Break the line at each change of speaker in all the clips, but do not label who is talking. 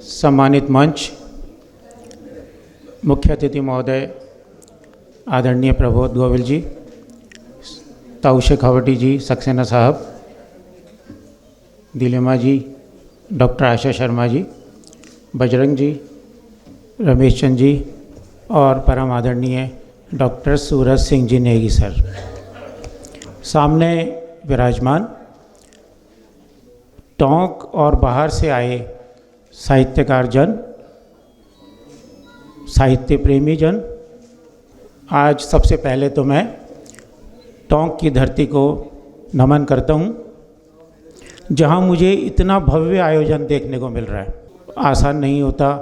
सम्मानित मंच, मुख्य अतिथि महोदय आदरणीय प्रबोध गोविल जी, ताऊ शेखावटी जी, सक्सेना साहब, दिलेमा जी, डॉक्टर आशा शर्मा जी, बजरंग जी, रमेश चंद जी और परम आदरणीय डॉक्टर सूरज सिंह जी नेगी सर, सामने विराजमान टोंक और बाहर से आए साहित्यकार जन, साहित्य प्रेमी जन, आज सबसे पहले तो मैं टोंक की धरती को नमन करता हूँ, जहाँ मुझे इतना भव्य आयोजन देखने को मिल रहा है। आसान नहीं होता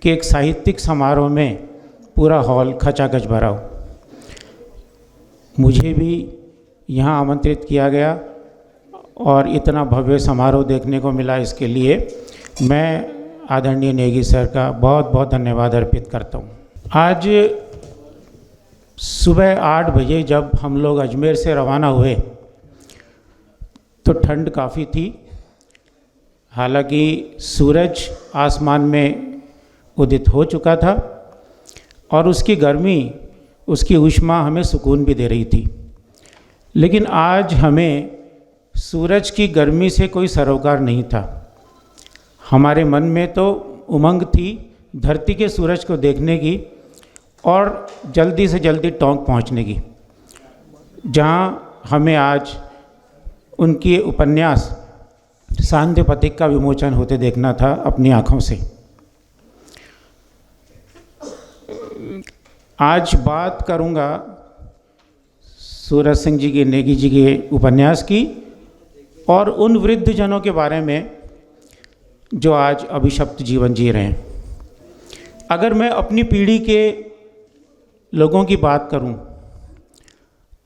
कि एक साहित्यिक समारोह में पूरा हॉल खचाखच भरा हो। मुझे भी यहाँ आमंत्रित किया गया और इतना भव्य समारोह देखने को मिला, इसके लिए मैं आदरणीय नेगी सर का बहुत बहुत धन्यवाद अर्पित करता हूँ। आज सुबह 8 बजे जब हम लोग अजमेर से रवाना हुए तो ठंड काफ़ी थी, हालांकि सूरज आसमान में उदित हो चुका था और उसकी गर्मी, उसकी ऊष्मा हमें सुकून भी दे रही थी। लेकिन आज हमें सूरज की गर्मी से कोई सरोकार नहीं था। हमारे मन में तो उमंग थी धरती के सूरज को देखने की और जल्दी से जल्दी टोंक पहुंचने की, जहां हमें आज उनकी उपन्यास सांध्य पथिक का विमोचन होते देखना था अपनी आँखों से। आज बात करूंगा सूरज सिंह जी के नेगी जी के उपन्यास की और उन वृद्ध जनों के बारे में जो आज अभिशप्त जीवन जी रहे हैं। अगर मैं अपनी पीढ़ी के लोगों की बात करूं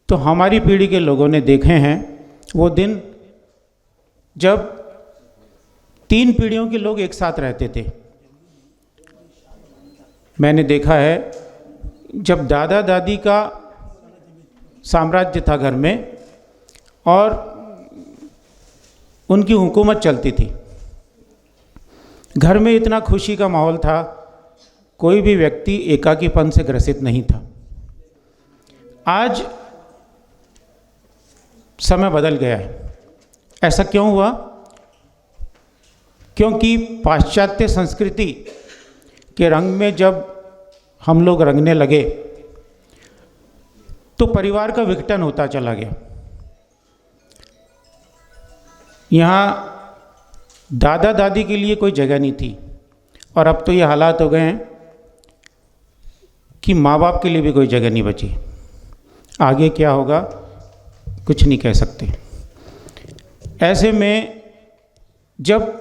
तो हमारी पीढ़ी के लोगों ने देखे हैं वो दिन जब 3 पीढ़ियों के लोग एक साथ रहते थे। मैंने देखा है जब दादा दादी का साम्राज्य था घर में और उनकी हुकूमत चलती थी, घर में इतना खुशी का माहौल था, कोई भी व्यक्ति एकाकीपन से ग्रसित नहीं था। आज समय बदल गया है। ऐसा क्यों हुआ? क्योंकि पाश्चात्य संस्कृति के रंग में जब हम लोग रंगने लगे तो परिवार का विघटन होता चला गया। यहाँ दादा दादी के लिए कोई जगह नहीं थी और अब तो ये हालात हो गए हैं कि माँ बाप के लिए भी कोई जगह नहीं बची। आगे क्या होगा कुछ नहीं कह सकते। ऐसे में जब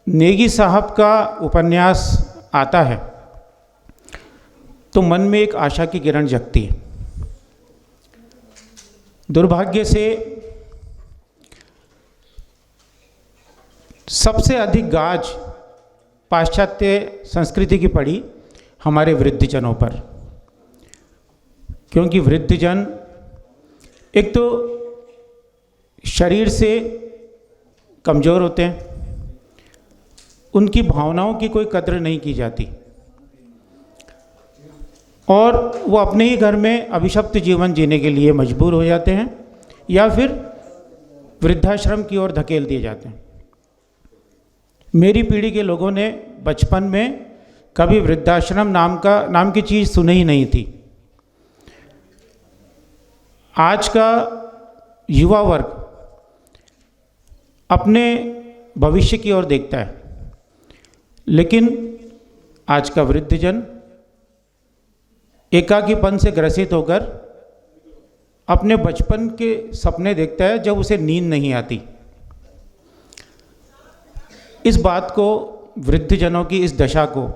नेगी साहब का उपन्यास आता है तो मन में एक आशा की किरण जगती है। दुर्भाग्य से सबसे अधिक गाज पाश्चात्य संस्कृति की पड़ी हमारे वृद्धजनों पर, क्योंकि वृद्धजन एक तो शरीर से कमज़ोर होते हैं, उनकी भावनाओं की कोई कद्र नहीं की जाती और वो अपने ही घर में अभिशप्त जीवन जीने के लिए मजबूर हो जाते हैं या फिर वृद्धाश्रम की ओर धकेल दिए जाते हैं। मेरी पीढ़ी के लोगों ने बचपन में कभी वृद्धाश्रम नाम की चीज़ सुनी ही नहीं थी। आज का युवा वर्ग अपने भविष्य की ओर देखता है, लेकिन आज का वृद्धजन एकाकीपन से ग्रसित होकर अपने बचपन के सपने देखता है जब उसे नींद नहीं आती। इस बात को, वृद्धजनों की इस दशा को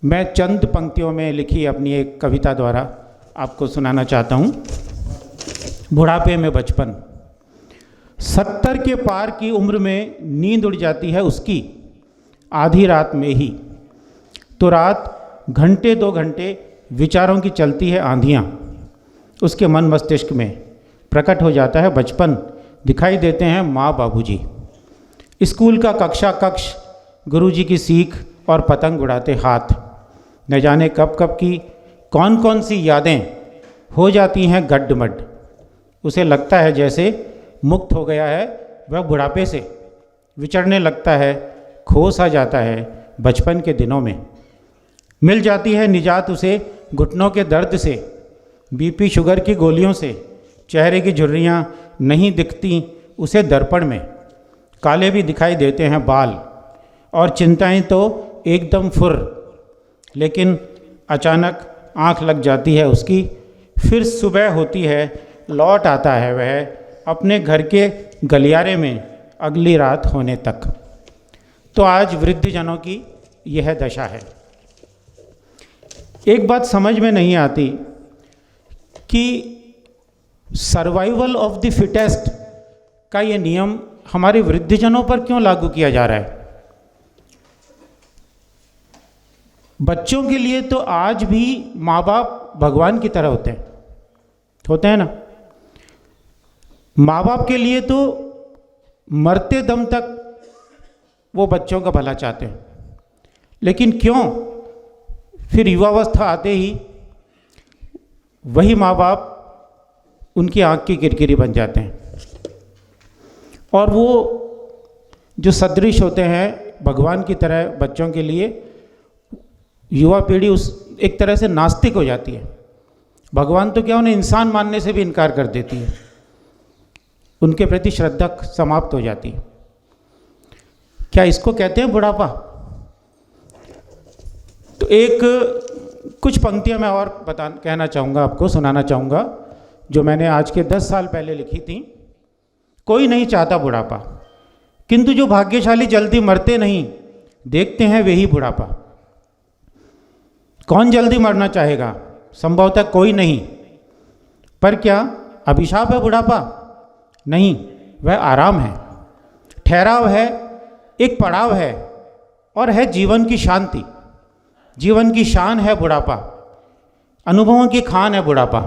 मैं चंद पंक्तियों में लिखी अपनी एक कविता द्वारा आपको सुनाना चाहता हूँ। बुढ़ापे में बचपन। 70 के पार की उम्र में नींद उड़ जाती है उसकी आधी रात में ही, तो रात घंटे 2 घंटे विचारों की चलती है आंधियाँ। उसके मन मस्तिष्क में प्रकट हो जाता है बचपन, दिखाई देते हैं माँ बाबूजी। स्कूल का कक्षा कक्ष गुरुजी की सीख और पतंग उड़ाते हाथ। न जाने कब कब की कौन कौन सी यादें हो जाती हैं गड्ढमड। उसे लगता है जैसे मुक्त हो गया है वह बुढ़ापे से, विचरने लगता है, खो सा जाता है बचपन के दिनों में। मिल जाती है निजात उसे घुटनों के दर्द से, बीपी शुगर की गोलियों से। चेहरे की झुर्रियाँ नहीं दिखती उसे दर्पण में, काले भी दिखाई देते हैं बाल, और चिंताएं तो एकदम फुर। लेकिन अचानक आंख लग जाती है उसकी, फिर सुबह होती है, लौट आता है वह अपने घर के गलियारे में अगली रात होने तक। तो आज वृद्धजनों की यह दशा है। एक बात समझ में नहीं आती कि सर्वाइवल ऑफ द फिटेस्ट का ये नियम हमारे वृद्धजनों पर क्यों लागू किया जा रहा है। बच्चों के लिए तो आज भी माँ बाप भगवान की तरह होते हैं ना। माँ बाप के लिए तो मरते दम तक वो बच्चों का भला चाहते हैं, लेकिन क्यों फिर युवावस्था आते ही वही माँ बाप उनकी आँख की किरकिरी बन जाते हैं, और वो जो सदृश होते हैं भगवान की तरह बच्चों के लिए, युवा पीढ़ी उस एक तरह से नास्तिक हो जाती है। भगवान तो क्या, उन्हें इंसान मानने से भी इनकार कर देती है, उनके प्रति श्रद्धा समाप्त हो जाती है। क्या इसको कहते हैं बुढ़ापा? तो एक कुछ पंक्तियां मैं और कहना चाहूँगा, आपको सुनाना चाहूँगा, जो मैंने आज के 10 साल पहले लिखी थी। कोई नहीं चाहता बुढ़ापा, किंतु जो भाग्यशाली जल्दी मरते नहीं, देखते हैं वही बुढ़ापा। कौन जल्दी मरना चाहेगा? संभवतः कोई नहीं। पर क्या अभिशाप है बुढ़ापा? नहीं, वह आराम है, ठहराव है, एक पड़ाव है, और है जीवन की शांति। जीवन की शान है बुढ़ापा, अनुभवों की खान है बुढ़ापा,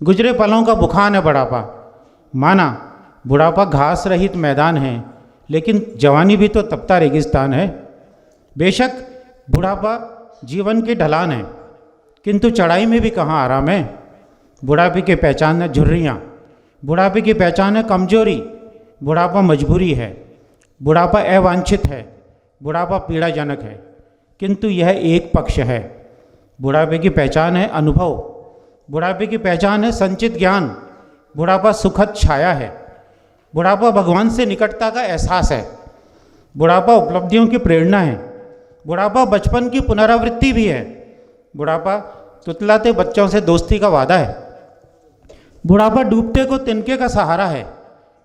गुजरे पलों का बुखान है बुढ़ापा। माना बुढ़ापा घास रहित मैदान है, लेकिन जवानी भी तो तपता रेगिस्तान है। बेशक बुढ़ापा जीवन की ढलान है, किंतु चढ़ाई में भी कहाँ आराम है। बुढ़ापे की पहचान है झुर्रियाँ, बुढ़ापे की पहचान है कमजोरी। बुढ़ापा मजबूरी है, बुढ़ापा अवांछित है, बुढ़ापा पीड़ाजनक है, किंतु यह एक पक्ष है। बुढ़ापे की पहचान है अनुभव, बुढ़ापे की पहचान है संचित ज्ञान। बुढ़ापा सुखद छाया है, बुढ़ापा भगवान से निकटता का एहसास है, बुढ़ापा उपलब्धियों की प्रेरणा है, बुढ़ापा बचपन की पुनरावृत्ति भी है, बुढ़ापा तुतलाते बच्चों से दोस्ती का वादा है, बुढ़ापा डूबते को तिनके का सहारा है,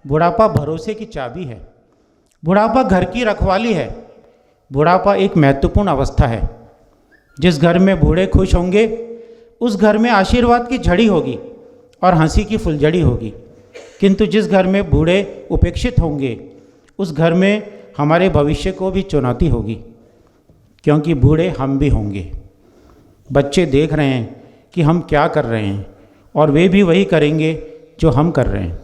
बुढ़ापा भरोसे की चाबी है, बुढ़ापा घर की रखवाली है। बुढ़ापा एक महत्वपूर्ण अवस्था है। जिस घर में बूढ़े खुश होंगे उस घर में आशीर्वाद की झड़ी होगी और हंसी की फुलझड़ी होगी, किंतु जिस घर में बूढ़े उपेक्षित होंगे उस घर में हमारे भविष्य को भी चुनौती होगी, क्योंकि बूढ़े हम भी होंगे। बच्चे देख रहे हैं कि हम क्या कर रहे हैं, और वे भी वही करेंगे जो हम कर रहे हैं।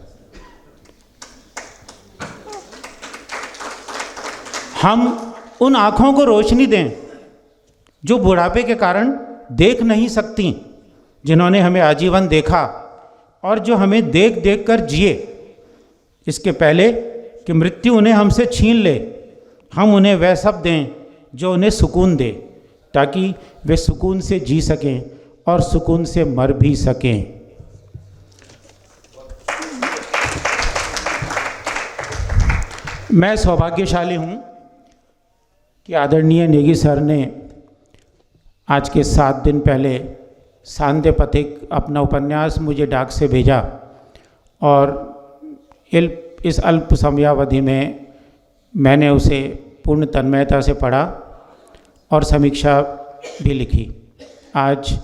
हम उन आँखों को रोशनी दें जो बुढ़ापे के कारण देख नहीं सकती, जिन्होंने हमें आजीवन देखा और जो हमें देख देख कर जिए। इसके पहले कि मृत्यु उन्हें हमसे छीन ले, हम उन्हें वह सब दें जो उन्हें सुकून दे, ताकि वे सुकून से जी सकें और सुकून से मर भी सकें। मैं सौभाग्यशाली हूँ कि आदरणीय नेगी सर ने आज के 7 दिन पहले सांध्य पथिक अपना उपन्यास मुझे डाक से भेजा, और इस अल्प समयावधि में मैंने उसे पूर्ण तन्मयता से पढ़ा और समीक्षा भी लिखी। आज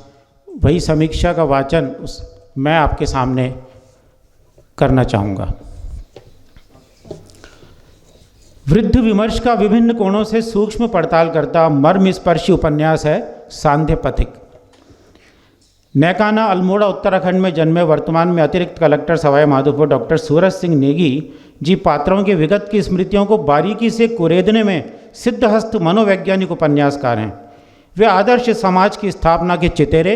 वही समीक्षा का वाचन मैं आपके सामने करना चाहूँगा। वृद्ध विमर्श का विभिन्न कोणों से सूक्ष्म पड़ताल करता मर्मस्पर्शी उपन्यास है सांध्य पथिक। नैकाना अल्मोड़ा उत्तराखंड में जन्मे वर्तमान में अतिरिक्त कलेक्टर सवाई माधोपुर डॉक्टर सूरज सिंह नेगी जी पात्रों के विगत की स्मृतियों को बारीकी से कुरेदने में सिद्धहस्त मनोवैज्ञानिक उपन्यासकार हैं। वे आदर्श समाज की स्थापना के चितेरे,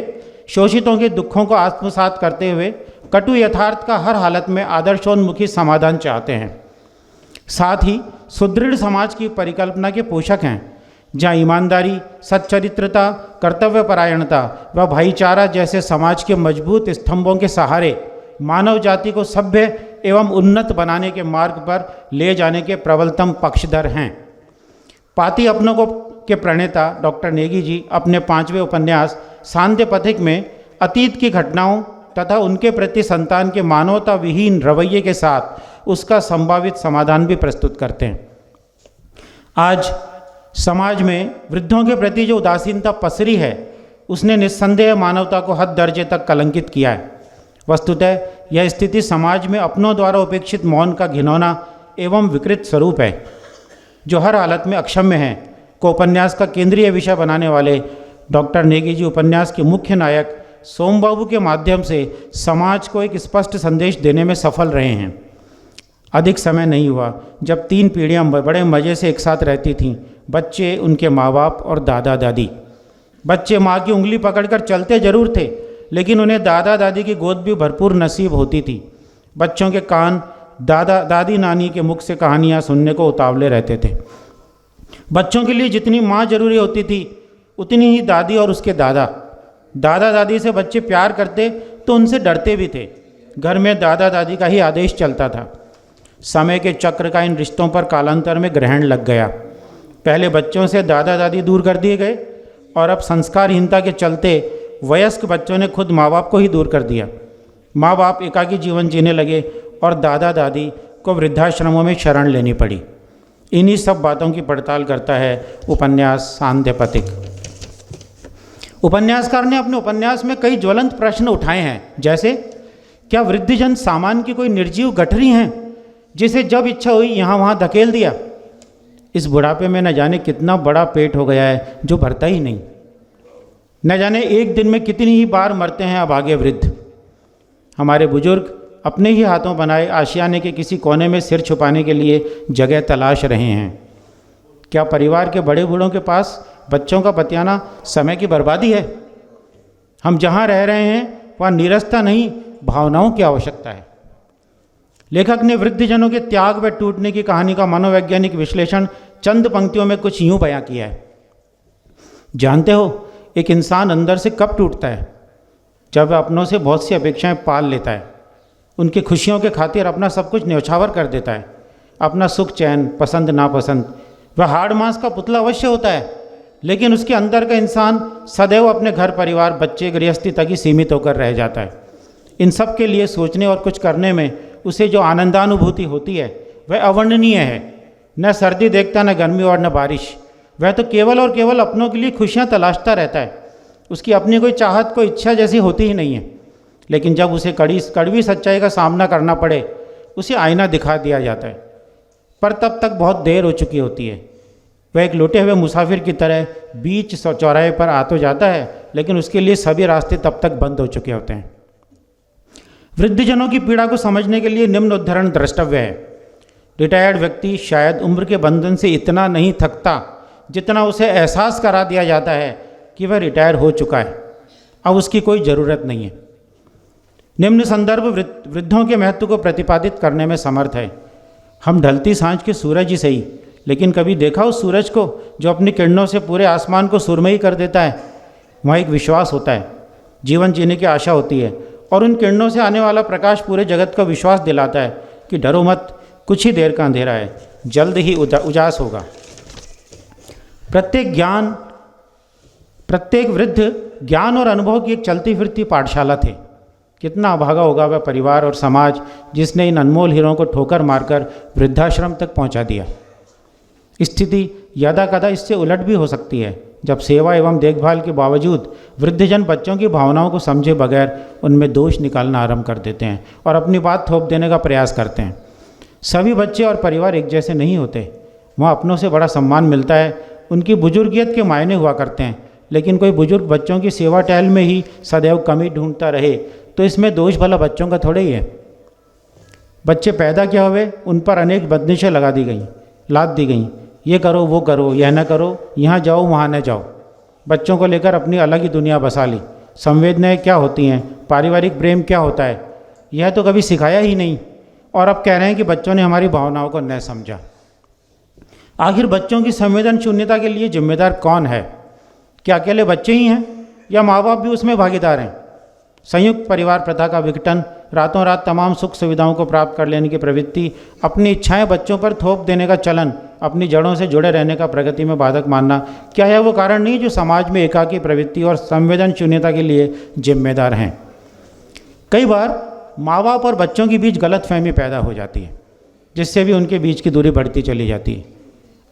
शोषितों के दुखों को आत्मसात करते हुए कटु यथार्थ का हर हालत में आदर्शोन्मुखी समाधान चाहते हैं। साथ ही सुदृढ़ समाज की परिकल्पना के पोषक हैं, जहाँ ईमानदारी, सच्चरित्रता, कर्तव्यपरायणता व भाईचारा जैसे समाज के मजबूत स्तंभों के सहारे मानव जाति को सभ्य एवं उन्नत बनाने के मार्ग पर ले जाने के प्रबलतम पक्षधर हैं। पाती अपनों को के प्रणेता डॉक्टर नेगी जी अपने 5वें उपन्यास सांध्य पथिक में अतीत की घटनाओं तथा उनके प्रति संतान के मानवता विहीन रवैये के साथ उसका संभावित समाधान भी प्रस्तुत करते हैं। आज समाज में वृद्धों के प्रति जो उदासीनता पसरी है, उसने निस्संदेह मानवता को हद दर्जे तक कलंकित किया है। वस्तुतः यह स्थिति समाज में अपनों द्वारा उपेक्षित मौन का घिनौना एवं विकृत स्वरूप है, जो हर हालत में अक्षम्य है, को उपन्यास का केंद्रीय विषय बनाने वाले डॉक्टर नेगी जी उपन्यास के मुख्य नायक सोमबाबू के माध्यम से समाज को एक स्पष्ट संदेश देने में सफल रहे हैं। अधिक समय नहीं हुआ जब 3 पीढ़ियां बड़े मज़े से एक साथ रहती थीं, बच्चे, उनके माँ बाप और दादा दादी। बच्चे माँ की उंगली पकड़कर चलते जरूर थे, लेकिन उन्हें दादा दादी की गोद भी भरपूर नसीब होती थी। बच्चों के कान दादा दादी नानी के मुख से कहानियाँ सुनने को उतावले रहते थे। बच्चों के लिए जितनी माँ जरूरी होती थी, उतनी ही दादी और उसके दादा। दादा दादी से बच्चे प्यार करते तो उनसे डरते भी थे। घर में दादा दादी का ही आदेश चलता था। समय के चक्र का इन रिश्तों पर कालांतर में ग्रहण लग गया। पहले बच्चों से दादा दादी दूर कर दिए गए और अब संस्कारहीनता के चलते वयस्क बच्चों ने खुद माँ बाप को ही दूर कर दिया। माँ बाप एकाकी जीवन जीने लगे और दादा दादी को वृद्धाश्रमों में शरण लेनी पड़ी। इन्हीं सब बातों की पड़ताल करता है उपन्यास सांध्य पथिक। उपन्यासकार ने अपने उपन्यास में कई ज्वलंत प्रश्न उठाए हैं, जैसे क्या वृद्धजन सामान की कोई निर्जीव गठरी हैं जिसे जब इच्छा हुई यहाँ वहाँ धकेल दिया? इस बुढ़ापे में न जाने कितना बड़ा पेट हो गया है जो भरता ही नहीं। न जाने एक दिन में कितनी ही बार मरते हैं अभागे वृद्ध। हमारे बुजुर्ग अपने ही हाथों बनाए आशियाने के किसी कोने में सिर छुपाने के लिए जगह तलाश रहे हैं। क्या परिवार के बड़े बूढ़ों के पास बच्चों का बतियाना समय की बर्बादी है? हम जहाँ रह रहे हैं वहाँ नीरसता नहीं, भावनाओं की आवश्यकता है। लेखक ने वृद्धजनों के त्याग व टूटने की कहानी का मनोवैज्ञानिक विश्लेषण चंद पंक्तियों में कुछ यूँ बयां किया है। जानते हो, एक इंसान अंदर से कब टूटता है? जब वह अपनों से बहुत सी अपेक्षाएं पाल लेता है, उनकी खुशियों के खातिर अपना सब कुछ न्यौछावर कर देता है। अपना सुख चैन, पसंद नापसंद, वह हाड़ मांस का पुतला अवश्य होता है, लेकिन उसके अंदर का इंसान सदैव अपने घर परिवार, बच्चे, गृहस्थी तक ही सीमित होकर रह जाता है। इन सब के लिए सोचने और कुछ करने में उसे जो आनंदानुभूति होती है वह अवर्णनीय है। न सर्दी देखता, न गर्मी और न बारिश। वह तो केवल और केवल अपनों के लिए खुशियाँ तलाशता रहता है। उसकी अपनी कोई चाहत, कोई इच्छा जैसी होती ही नहीं है। लेकिन जब उसे कड़वी सच्चाई का सामना करना पड़े, उसे आईना दिखा दिया जाता है, पर तब तक बहुत देर हो चुकी होती है। वह एक लौटे हुए मुसाफिर की तरह बीच चौराहे पर आ तो जाता है, लेकिन उसके लिए सभी रास्ते तब तक बंद हो चुके होते हैं। वृद्धजनों की पीड़ा को समझने के लिए निम्न उदाहरण द्रष्टव्य है। रिटायर्ड व्यक्ति शायद उम्र के बंधन से इतना नहीं थकता जितना उसे एहसास करा दिया जाता है कि वह रिटायर हो चुका है, अब उसकी कोई ज़रूरत नहीं है। निम्न संदर्भ वृद्धों के महत्व को प्रतिपादित करने में समर्थ है। हम ढलती सांझ के सूरज ही सही, लेकिन कभी देखा उस सूरज को जो अपनी किरणों से पूरे आसमान को सुरमई कर देता है? वहाँ एक विश्वास होता है, जीवन जीने की आशा होती है, और उन किरणों से आने वाला प्रकाश पूरे जगत को विश्वास दिलाता है कि डरो मत, कुछ ही देर का अंधेरा है, जल्द ही उजास होगा। प्रत्येक वृद्ध ज्ञान और अनुभव की एक चलती फिरती पाठशाला थे। कितना अभागा होगा वह परिवार और समाज जिसने इन अनमोल हीरों को ठोकर मारकर वृद्धाश्रम तक पहुंचा दिया। स्थिति यदा कदा इससे उलट भी हो सकती है, जब सेवा एवं देखभाल के बावजूद वृद्धजन बच्चों की भावनाओं को समझे बगैर उनमें दोष निकालना आरंभ कर देते हैं और अपनी बात थोप देने का प्रयास करते हैं। सभी बच्चे और परिवार एक जैसे नहीं होते। वहाँ अपनों से बड़ा सम्मान मिलता है, उनकी बुजुर्गियत के मायने हुआ करते हैं, लेकिन कोई बुजुर्ग बच्चों की सेवा टहल में ही सदैव कमी ढूंढता रहे तो इसमें दोष भला बच्चों का थोड़े ही है। बच्चे पैदा क्या हुए, उन पर अनेक बंदिशें लाद दी गई। ये करो वो करो, यह न करो, यहाँ जाओ वहाँ न जाओ। बच्चों को लेकर अपनी अलग ही दुनिया बसा ली। संवेदनाएं क्या होती हैं, पारिवारिक प्रेम क्या होता है, यह तो कभी सिखाया ही नहीं। और अब कह रहे हैं कि बच्चों ने हमारी भावनाओं को न समझा। आखिर बच्चों की संवेदन शून्यता के लिए जिम्मेदार कौन है? क्या अकेले बच्चे ही हैं या माँ बाप भी उसमें भागीदार हैं? संयुक्त परिवार प्रथा का विघटन, रातों रात तमाम सुख सुविधाओं को प्राप्त कर लेने की प्रवृत्ति, अपनी इच्छाएं बच्चों पर थोप देने का चलन, अपनी जड़ों से जुड़े रहने का प्रगति में बाधक मानना, क्या यह वो कारण नहीं जो समाज में एकाकी प्रवृत्ति और संवेदन शून्यता के लिए जिम्मेदार हैं? कई बार माँ बाप और बच्चों के बीच गलतफहमी पैदा हो जाती है, जिससे भी उनके बीच की दूरी बढ़ती चली जाती है।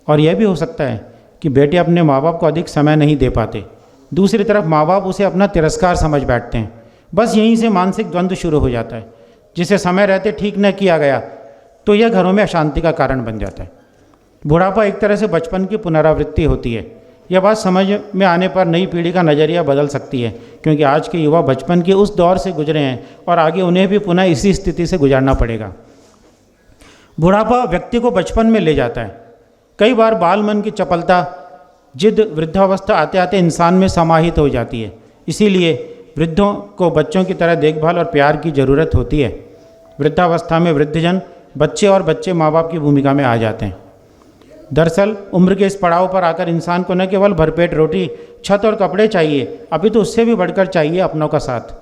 और यह भी हो सकता है कि बेटे अपने माँ बाप को अधिक समय नहीं दे पाते, दूसरी तरफ माँ बाप उसे अपना तिरस्कार समझ बैठते हैं। बस यहीं से मानसिक द्वंद्व शुरू हो जाता है, जिसे समय रहते ठीक न किया गया तो यह घरों में अशांति का कारण बन जाता है। बुढ़ापा एक तरह से बचपन की पुनरावृत्ति होती है। यह बात समझ में आने पर नई पीढ़ी का नज़रिया बदल सकती है, क्योंकि आज के युवा बचपन के उस दौर से गुजरे हैं और आगे उन्हें भी पुनः इसी स्थिति से गुजारना पड़ेगा। बुढ़ापा व्यक्ति को बचपन में ले जाता है। कई बार बाल मन की चपलता, जिद वृद्धावस्था आते आते इंसान में समाहित हो जाती है। इसीलिए वृद्धों को बच्चों की तरह देखभाल और प्यार की ज़रूरत होती है। वृद्धावस्था में वृद्धजन बच्चे और बच्चे माँ बाप की भूमिका में आ जाते हैं। दरअसल उम्र के इस पड़ाव पर आकर इंसान को न केवल भरपेट रोटी, छत और कपड़े चाहिए, अभी तो उससे भी बढ़कर चाहिए अपनों का साथ।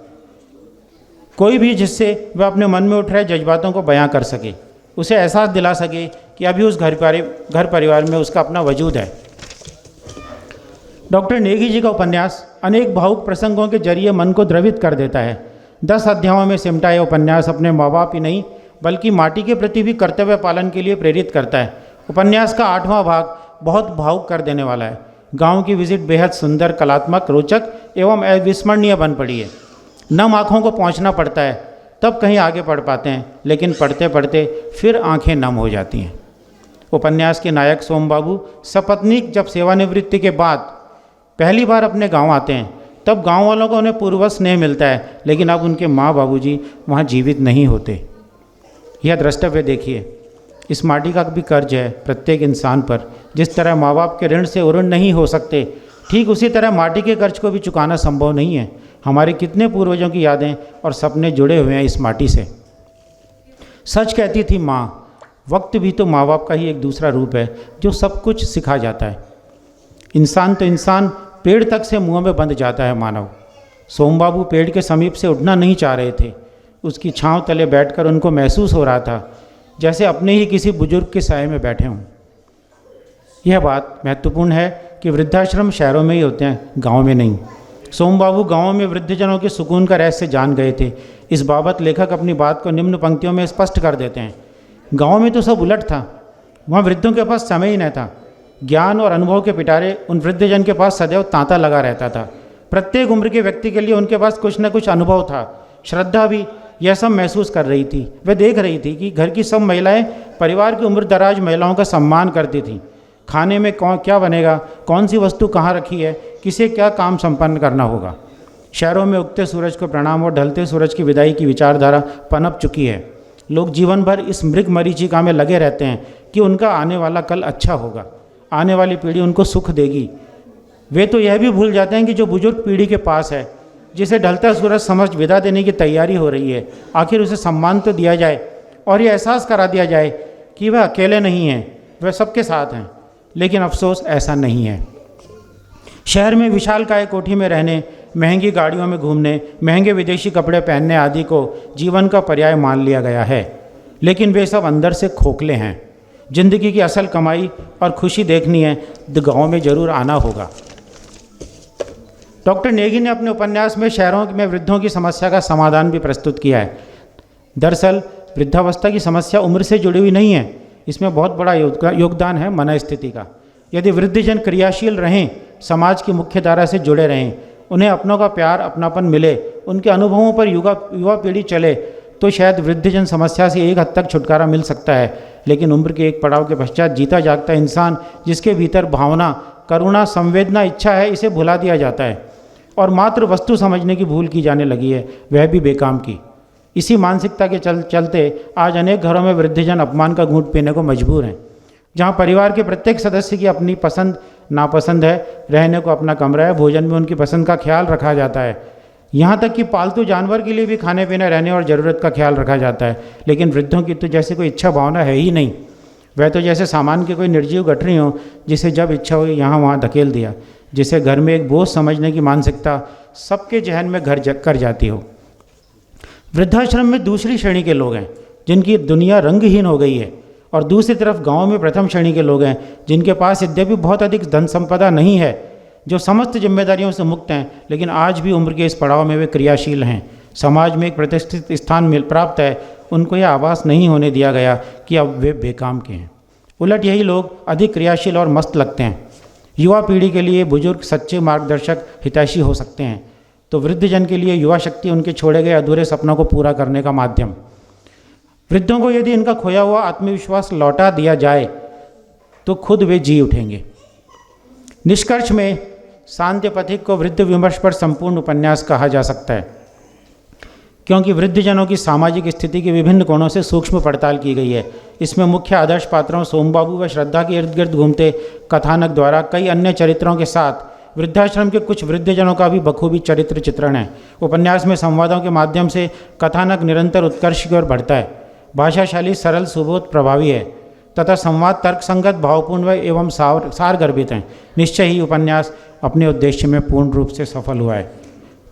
कोई भी जिससे वह अपने मन में उठ रहे जज्बातों को बयां कर सके, उसे एहसास दिला सके कि अभी उस घर परिवार में उसका अपना वजूद है। डॉक्टर नेगी जी का उपन्यास अनेक भावुक प्रसंगों के जरिए मन को द्रवित कर देता है। 10 अध्यायों में सिमटा यह उपन्यास अपने माँ बाप ही नहीं बल्कि माटी के प्रति भी कर्तव्य पालन के लिए प्रेरित करता है। उपन्यास का 8वां भाग बहुत भावुक कर देने वाला है। गांव की विजिट बेहद सुंदर, कलात्मक, रोचक एवं अविस्मरणीय बन पड़ी है। नम आँखों को पहुँचना पड़ता है, तब कहीं आगे पढ़ पाते हैं, लेकिन पढ़ते पढ़ते फिर आंखें नम हो जाती हैं। उपन्यास के नायक सोमबाबू सपत्नीक जब सेवानिवृत्ति के बाद पहली बार अपने गांव आते हैं, तब गांव वालों को उन्हें पूर्ववत स्नेह मिलता है, लेकिन अब उनके माँ बाबूजी वहाँ जीवित नहीं होते। यह द्रष्टव्य देखिए। इस माटी का भी कर्ज है प्रत्येक इंसान पर। जिस तरह माँ बाप के ऋण से उऋण नहीं हो सकते, ठीक उसी तरह माटी के कर्ज को भी चुकाना संभव नहीं है। हमारे कितने पूर्वजों की यादें और सपने जुड़े हुए हैं इस माटी से। सच कहती थी माँ, वक्त भी तो माँ बाप का ही एक दूसरा रूप है जो सब कुछ सिखा जाता है। इंसान तो इंसान, पेड़ तक से मुँह में बंध जाता है मानव। सोमबाबू पेड़ के समीप से उठना नहीं चाह रहे थे। उसकी छांव तले बैठकर उनको महसूस हो रहा था जैसे अपने ही किसी बुजुर्ग के साए में बैठे हों। यह बात महत्वपूर्ण है कि वृद्धाश्रम शहरों में ही होते हैं, गांव में नहीं। सोमबाबू गांवों में वृद्धजनों के सुकून का रहस्य जान गए थे। इस बाबत लेखक अपनी बात को निम्न पंक्तियों में स्पष्ट कर देते हैं। गांव में तो सब उलट था। वहाँ वृद्धों के पास समय ही न था। ज्ञान और अनुभव के पिटारे उन वृद्धजन के पास सदैव तांता लगा रहता था। प्रत्येक उम्र के व्यक्ति के लिए उनके पास कुछ न कुछ अनुभव था। श्रद्धा भी यह सब महसूस कर रही थी। वह देख रही थी कि घर की सब महिलाएं परिवार की उम्र दराज महिलाओं का सम्मान करती थीं। खाने में क्या बनेगा, कौन सी वस्तु कहाँ रखी है, किसे क्या काम संपन्न करना होगा। शहरों में उगते सूरज को प्रणाम और ढलते सूरज की विदाई की विचारधारा पनप चुकी है। लोग जीवन भर इस मृग मरीचिका में लगे रहते हैं कि उनका आने वाला कल अच्छा होगा, आने वाली पीढ़ी उनको सुख देगी। वे तो यह भी भूल जाते हैं कि जो बुजुर्ग पीढ़ी के पास है, जिसे ढलता सूरज समझ विदा देने की तैयारी हो रही है, आखिर उसे सम्मान तो दिया जाए और यह एहसास करा दिया जाए कि वह अकेले नहीं हैं, वह सबके साथ हैं। लेकिन अफसोस ऐसा नहीं है। शहर में विशालकाय कोठी में रहने, महंगी गाड़ियों में घूमने, महंगे विदेशी कपड़े पहनने आदि को जीवन का पर्याय मान लिया गया है, लेकिन वे सब अंदर से खोखले हैं। जिंदगी की असल कमाई और खुशी देखनी है तो गाँव में जरूर आना होगा। डॉक्टर नेगी ने अपने उपन्यास में शहरों में वृद्धों की समस्या का समाधान भी प्रस्तुत किया है। दरअसल वृद्धावस्था की समस्या उम्र से जुड़ी हुई नहीं है। इसमें बहुत बड़ा योगदान है मनस्थिति का। यदि वृद्धजन क्रियाशील रहें, समाज की मुख्य धारा से जुड़े रहें, उन्हें अपनों का प्यार अपनापन मिले, उनके अनुभवों पर युवा पीढ़ी चले, तो शायद वृद्धजन समस्या से एक हद तक छुटकारा मिल सकता है। लेकिन उम्र के एक पड़ाव के पश्चात जीता जागता इंसान, जिसके भीतर भावना, करुणा, संवेदना, इच्छा है, इसे भुला दिया जाता है और मात्र वस्तु समझने की भूल की जाने लगी है, वह भी बेकाम की। इसी मानसिकता के चलते आज अनेक घरों में वृद्धजन अपमान का घूंट पीने को मजबूर हैं। जहाँ परिवार के प्रत्येक सदस्य की अपनी पसंद नापसंद है, रहने को अपना कमरा है, भोजन में उनकी पसंद का ख्याल रखा जाता है, यहाँ तक कि पालतू जानवर के लिए भी खाने पीने रहने और ज़रूरत का ख्याल रखा जाता है। लेकिन वृद्धों की तो जैसे कोई इच्छा भावना है ही नहीं। वह तो जैसे सामान के कोई निर्जीव गठरी हो, जिसे जब इच्छा हुई यहाँ वहाँ धकेल दिया, जिसे घर में एक बोझ समझने की मानसिकता सबके जहन में घर कर जाती हो। वृद्धाश्रम में दूसरी श्रेणी के लोग हैं जिनकी दुनिया रंगहीन हो गई है, और दूसरी तरफ गाँव में प्रथम श्रेणी के लोग हैं जिनके पास यद्यपि बहुत अधिक धन संपदा नहीं है, जो समस्त जिम्मेदारियों से मुक्त हैं, लेकिन आज भी उम्र के इस पड़ाव में वे क्रियाशील हैं। समाज में एक प्रतिष्ठित स्थान प्राप्त है, उनको यह आभास नहीं होने दिया गया कि अब वे बेकाम के हैं। उलट यही लोग अधिक क्रियाशील और मस्त लगते हैं। युवा पीढ़ी के लिए बुजुर्ग सच्चे मार्गदर्शक हितैषी हो सकते हैं, तो वृद्धजन के लिए युवा शक्ति उनके छोड़े गए अधूरे सपनों को पूरा करने का माध्यम। वृद्धों को यदि इनका खोया हुआ आत्मविश्वास लौटा दिया जाए तो खुद वे जी उठेंगे। निष्कर्ष में शांति पथिक को वृद्ध विमर्श पर संपूर्ण उपन्यास कहा जा सकता है, क्योंकि वृद्धजनों की सामाजिक स्थिति के विभिन्न कोणों से सूक्ष्म पड़ताल की गई है। इसमें मुख्य आदर्श पात्रों सोमबाबू व श्रद्धा के इर्द गिर्द घूमते कथानक द्वारा कई अन्य चरित्रों के साथ वृद्धाश्रम के कुछ वृद्धजनों का भी बखूबी चरित्र चित्रण है। उपन्यास में संवादों के माध्यम से कथानक निरंतर उत्कर्ष की ओर बढ़ता है। भाषा शैली सरल सुबोध प्रभावी है तथा संवाद तर्कसंगत भावपूर्ण व एवं सारगर्भित हैं। निश्चय ही उपन्यास अपने उद्देश्य में पूर्ण रूप से सफल हुआ है।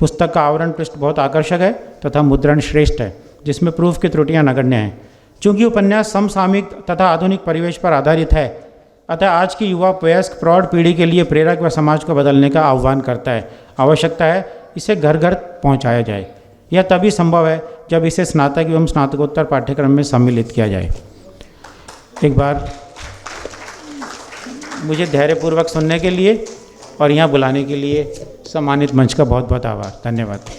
पुस्तक का आवरण पृष्ठ बहुत आकर्षक है तथा मुद्रण श्रेष्ठ है, जिसमें प्रूफ की त्रुटियां नगण्य हैं। चूँकि उपन्यास समसामयिक तथा आधुनिक परिवेश पर आधारित है, अतः आज की युवा वयस्क प्रौढ़ पीढ़ी के लिए प्रेरक व समाज को बदलने का आह्वान करता है। आवश्यकता है इसे घर घर पहुँचाया जाए। यह तभी संभव है जब इसे स्नातक एवं स्नातकोत्तर पाठ्यक्रम में सम्मिलित किया जाए। एक बार मुझे धैर्यपूर्वक सुनने के लिए और यहाँ बुलाने के लिए सम्मानित मंच का बहुत बहुत आभार। धन्यवाद।